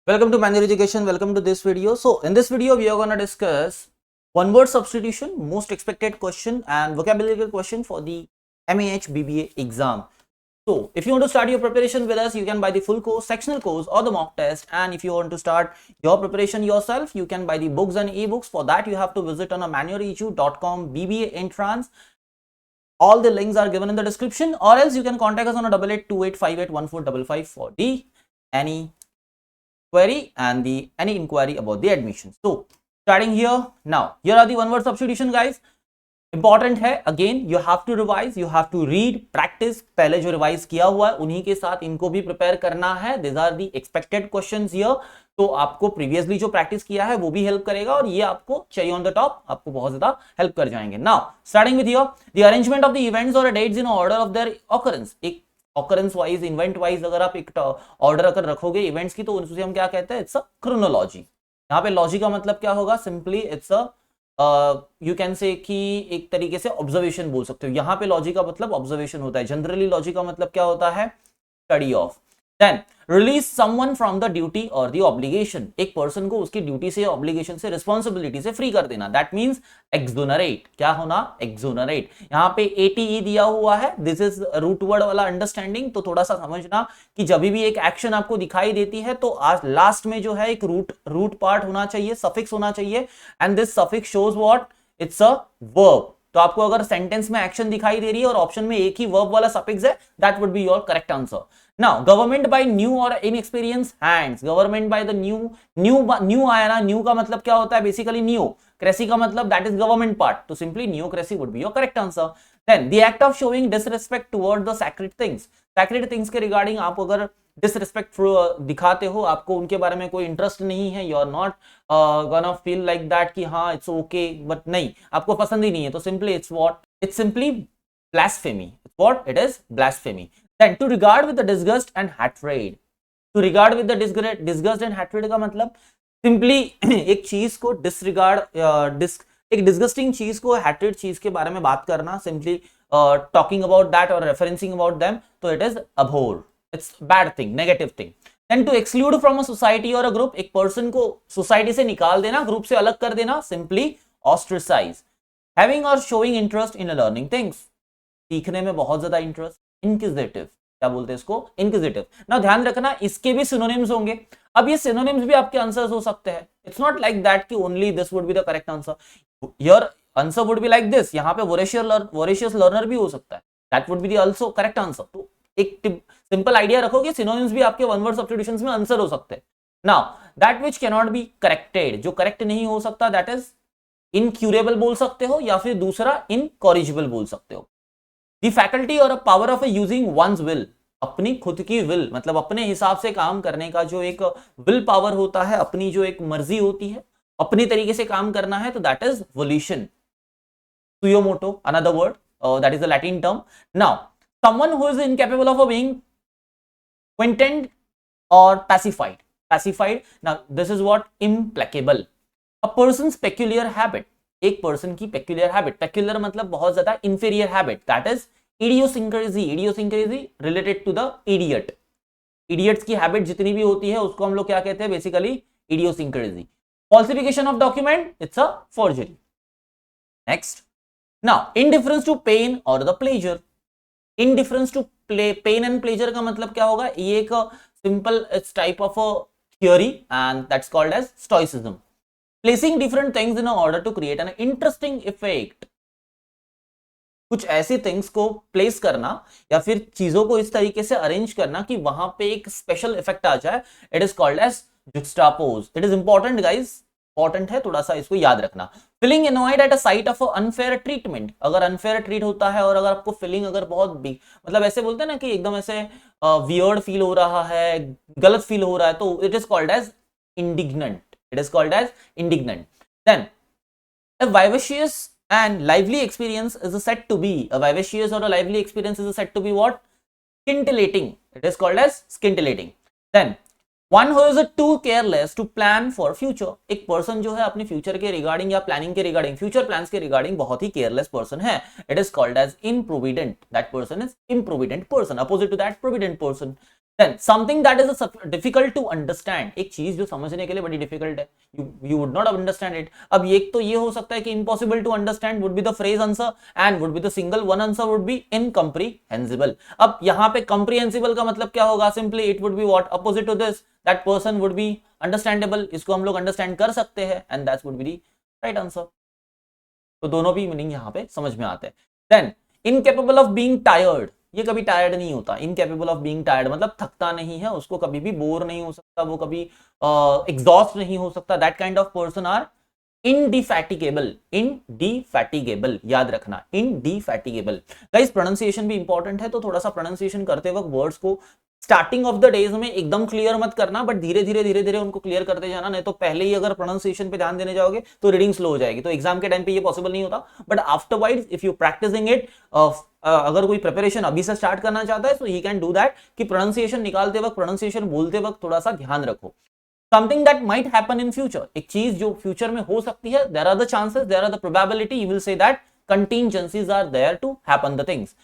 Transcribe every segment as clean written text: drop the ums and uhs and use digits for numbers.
Welcome to Manual Education. Welcome to this video. So in this video, we are going to discuss one word substitution, most expected question and vocabulary question for the MAH BBA exam. So if you want to start your preparation with us, you can buy the full course, sectional course or the mock test. And if you want to start your preparation yourself, you can buy the books and ebooks. For that, you have to visit on a manualedu.com BBA entrance. All the links are given in the description, or else you can contact us on a 8828581455 for the any query and any inquiry about the admission. So starting here now, here are the one word substitution guys. Important है, again you have to revise, you have to read, practice. पहले जो revise किया हुआ है उन्हीं के साथ इनको भी प्रिपेयर करना है. These are the expected questions here. तो आपको प्रीवियसली जो प्रैक्टिस किया है वो भी हेल्प करेगा और ये आपको चाहिए ऑन द टॉप, आपको बहुत ज्यादा हेल्प कर जाएंगे. Now starting with your the arrangement of the events और dates in order of their occurrence. एक ऑकरेंस वाइज, इवेंट वाइज अगर आप एक ऑर्डर अगर रखोगे इवेंट्स की, तो उसे हम क्या कहते हैं? It's a chronology. यहाँ पे लॉजी का मतलब क्या होगा? Simply it's a you can say कि एक तरीके से ऑब्जर्वेशन बोल सकते हो. यहाँ पे लॉजी का मतलब ऑब्जर्वेशन होता है. जनरली लॉजी का मतलब क्या होता है? Study of. Then release someone from the duty और द ऑब्लिगेशन. एक पर्सन को उसकी ड्यूटी से, ऑब्लिगेशन से, रिस्पॉन्सिबिलिटी से फ्री कर देना. That means exonerate. क्या होना? एक्सोनरेट. यहाँ पे एटीई दिया हुआ है. दिस इज रूट वर्ड वाला अंडरस्टैंडिंग. तो थोड़ा सा समझना कि जब भी एक एक्शन आपको दिखाई देती है तो आज लास्ट में जो है एक रूट पार्ट होना चाहिए, सफिक्स होना चाहिए. And this suffix shows what? It's a verb. तो आपको अगर सेंटेंस में एक्शन दिखाई दे रही है और ऑप्शन में एक ही वर्ब वाला सफिक्स है, that would be your correct answer. Now government by new और inexperience hands. Government by the new आया ना. न्यू का मतलब क्या होता है? Basically new. क्रेसी का मतलब दैट इज गवर्नमेंट पार्ट. तो simply neocracy would be your correct answer. Then the act of showing disrespect toward the sacred things. Sacred things के रिगार्डिंग आप अगर डिसरिस्पेक्ट दिखाते हो, आपको उनके बारे में कोई इंटरेस्ट नहीं है, you are not gonna feel like that कि हाँ इट्स ओके, बट नहीं, आपको पसंद ही नहीं है, तो simply it's what? It's simply blasphemy. What? It is blasphemy. Then to regard with the disgust and hatred. To regard with the disgust and hatred का मतलब सिंपली एक चीज को डिसरिगार्ड, एक डिस्गस्टिंग चीज को हैट्रेड चीज के बारे में बात करना, सिंपली टॉकिंग अबाउट दैट और रेफरेंसिंग अबाउट देम. तो it is abhor. It's bad thing, negative thing. Then to exclude from a society और अ ग्रुप. एक पर्सन को सोसाइटी से निकाल देना, ग्रुप से अलग कर देना, सिंपली ऑस्ट्रिसाइज. हैविंग और showing interest in learning things. सीखने में बहुत ज्यादा इंटरेस्ट. इंक्विजिटिव. क्या बोलते हैं इसको? इंक्विजिटिव. ना ध्यान रखना इसके भी सिनोनिम्स होंगे. अब ये सिनोनिम्स भी आपके आंसर्स हो सकते हैं. इट्स नॉट लाइक दैट कि only this would be the correct answer. Your answer would be like this. यहाँ पे वोरेशियस लर्नर भी हो सकता है. That would be the also correct answer. तो एक सिंपल आइडिया रखो कि सिनोनिम्स भी आपके वन वर्ड सब्स्टिट्यूशंस में आंसर हो सकते हैं. Now that which can not be corrected. जो करेक्ट नहीं हो सकता दैट इज इनक्यूरेबल बोल सकते हो, या फिर दूसरा इनकॉरिजिबल बोल सकते हो. The faculty or a power of using one's will. अपनी खुद की विल मतलब अपने हिसाब से काम करने का जो एक विल पावर होता है, अपनी जो एक मर्जी होती है, अपनी तरीके से काम करना है, तो that is volition. Suo motu, another word, that is a Latin term. Now someone who is incapable of being content और pacified. Pacified. Now this is what? Implacable. A person's peculiar habit. एक person की peculiar habit. Peculiar मतलब बहुत ज्यादा inferior habit. That is idiosyncrasy. Idiosyncrasy related to the idiot. Idiots की habit जितनी भी होती है उसको हम लोग क्या कहते हैं? Basically idiosyncrasy. Falsification of document, it's a forgery. Next. Now indifference to pain और the pleasure. Indifference to pain and pleasure का मतलब क्या होगा? ये एक simple type of theory and that's called as stoicism. Placing different things in order to create an interesting effect. कुछ ऐसी things को प्लेस करना या फिर चीजों को इस तरीके से अरेंज करना कि वहां पे एक स्पेशल इफेक्ट आ जाए. It is called as juxtapose. It is important guys, important है, थोड़ा सा इसको याद रखना. Feeling annoyed at a sight of unfair treatment. अगर अनफेयर ट्रीट होता है और अगर आपको फीलिंग अगर बहुत बिग मतलब ऐसे बोलते हैं ना कि एकदम ऐसे वियर्ड फील हो रहा है, गलत फील हो रहा है, तो it is called as indignant. It is called as indignant. Then a vivacious and lively experience is said to be, a vivacious or a lively experience is said to be what? Scintillating. It is called as scintillating. Then one who is too careless to plan for future. एक person जो है अपने future के regarding या planning के regarding, future plans के regarding बहुत ही केयरलेस पर्सन है. It is called as improvident. That person is improvident person. Opposite to that, provident person. Then something that is difficult to understand, एक चीज जो समझने के लिए बड़ी डिफिकल्ट है, you would not understand it. अब एक तो ये हो सकता है कि impossible to understand would be the phrase answer and would be the single one answer would be incomprehensible. अब यहाँ पे comprehensible का मतलब क्या होगा? Simply it would be what? Opposite to this, that person would be understandable. इसको हम लोग understand कर सकते हैं and that would be the right answer. तो दोनों भी मीनिंग यहाँ पे समझ में आते हैं. Then incapable of being tired, ये कभी टायर्ड नहीं होता. इनकेपेबल ऑफ बीइंग टायर्ड मतलब थकता नहीं है, उसको कभी भी बोर नहीं हो सकता, वो कभी एग्जॉस्ट नहीं हो सकता. That kind of person are indefatigable. Indefatigable याद रखना, इंडिफैटिगेबल. गाइस प्रोनाउंसिएशन भी इंपॉर्टेंट है, तो थोड़ा सा प्रोनाउंसिएशन करते वक्त वर्ड्स को स्टार्टिंग ऑफ द डेज में एकदम क्लियर मत करना, बट धीरे धीरे उनको क्लियर करते जाना. नहीं तो पहले ही अगर प्रोनाउंसिएशन पे ध्यान देने जाओगे तो रीडिंग स्लो हो जाएगी. तो एग्जाम के टाइम पे ये पॉसिबल नहीं होता, but afterwards if you practicing it, अगर कोई प्रिपरेशन अभी से स्टार्ट करना चाहता है तो ही कैन डू दैट, कि प्रोनाउंसिएशन निकालते वक्त, प्रोनाउंसिएशन बोलते वक्त थोड़ा सा ध्यान रखो. Something that might happen in future, एक चीज जो फ्यूचर में हो सकती है. There are the chances, there are the probability, you will say that contingencies are there to happen the things.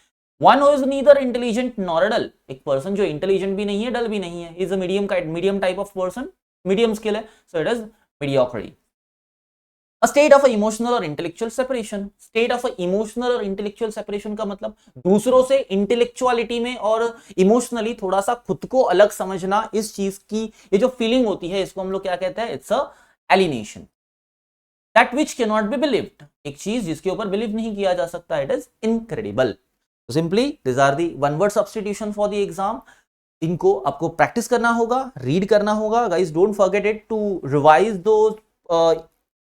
One who is neither intelligent nor dull, एक person जो intelligent भी नहीं है, डल भी नहीं है, is a medium type of person, medium skill है, so it is mediocrity. A state of a emotional or intellectual separation. State of a emotional or intellectual separation का मतलब दूसरों से इंटेलेक्चुअलिटी में और इमोशनली थोड़ा सा खुद को अलग समझना. इस चीज की ये जो फीलिंग होती है, इसको हम लोग क्या कहते हैं? It's a alienation. That which cannot be believed, एक चीज जिसके ऊपर बिलीव नहीं किया जा सकता, it is incredible. Simply these are the one word substitution for the exam. इनको आपको प्रैक्टिस करना होगा, रीड करना होगा. Guys don't forget it to revise those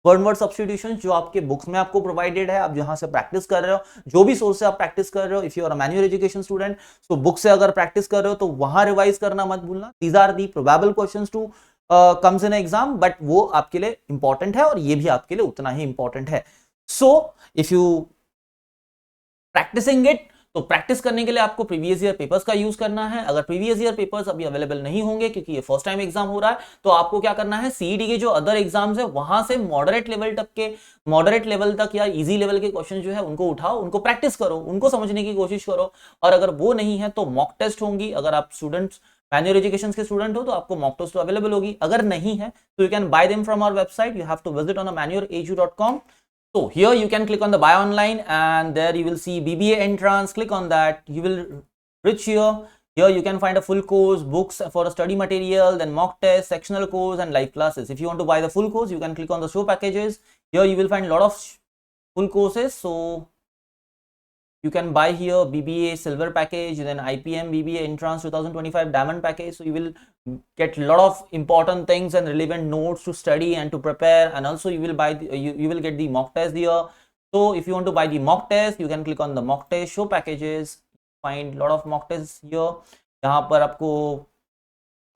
one word substitution जो आपके बुक्स में आपको प्रोवाइडेड है. आप जहां से प्रैक्टिस कर रहे हो, जो भी सोर्स से आप प्रैक्टिस कर रहे हो, if you are a manual education student, so book से अगर प्रैक्टिस कर रहे हो तो वहां रिवाइज करना मत भूलना. These are the probable questions to comes in exam, but वो आपके लिए इंपॉर्टेंट है और ये भी आपके लिए उतना ही इंपॉर्टेंट है. So if you practicing it, तो प्रैक्टिस करने के लिए आपको प्रीवियस ईयर पेपर्स का यूज करना है. अगर प्रीवियस ईयर पेपर्स अभी अवेलेबल नहीं होंगे क्योंकि ये फर्स्ट टाइम एग्जाम हो रहा है, तो आपको क्या करना है? सीईटी के जो अदर एग्जाम्स है वहां से मॉडरेट लेवल तक या इजी लेवल के क्वेश्चन जो है उनको उठाओ, उनको प्रैक्टिस करो, उनको समझने की कोशिश करो. और अगर वो नहीं है तो मॉक टेस्ट होंगी. अगर आप स्टूडेंट्स मैन्युअल एजुकेशन के स्टूडेंट हो तो आपको मॉक टेस्ट अवेलेबल होगी. अगर नहीं है तो you can buy them from our website. You have to visit on manualedu.com. So here you can click on the buy online and there you will see BBA entrance. Click on that. You will reach here. Here you can find a full course, books for a study material, then mock test, sectional course and live classes. If you want to buy the full course, you can click on the show packages. Here you will find a lot of full courses. So you can buy here BBA silver package, then IPM BBA entrance 2025 diamond package. So you will get a lot of important things and relevant notes to study and to prepare, and also you will buy you will get the mock test here. So if you want to buy the mock test, you can click on the mock test show packages. Find a lot of mock tests here. यहाँ पर आपको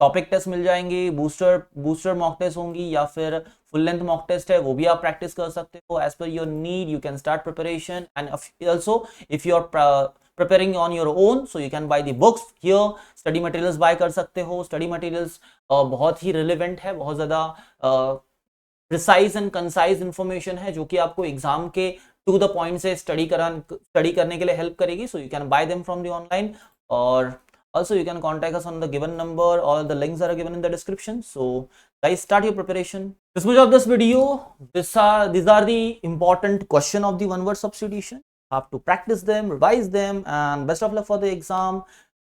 topic test मिल जाएंगे, booster mock test होंगी या फिर full length mock test है, वो भी आप प्रैक्टिस कर सकते हो. As per your need you can start preparation, and also if you are preparing on your own, so you can buy the books here. Study materials buy कर सकते हो. स्टडी मटेरियल्स बहुत ही रिलेवेंट है, बहुत ज़्यादा प्रिसाइज एंड कंसाइज इंफॉर्मेशन है जो कि आपको एग्जाम के टू द पॉइंट से स्टडी करने के लिए हेल्प करेगी. So you can buy them from the online, और also you can contact us on the given number. All the links are given in the description. So guys, start your preparation. This much of this video. These are the important question of the one word substitution. Have to practice them, revise them, and best of luck for the exam.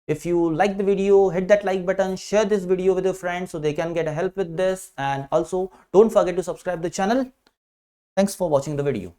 If you like the video, hit that like button, share this video with your friends so they can get help with this, and also don't forget to subscribe the channel. Thanks for watching the video.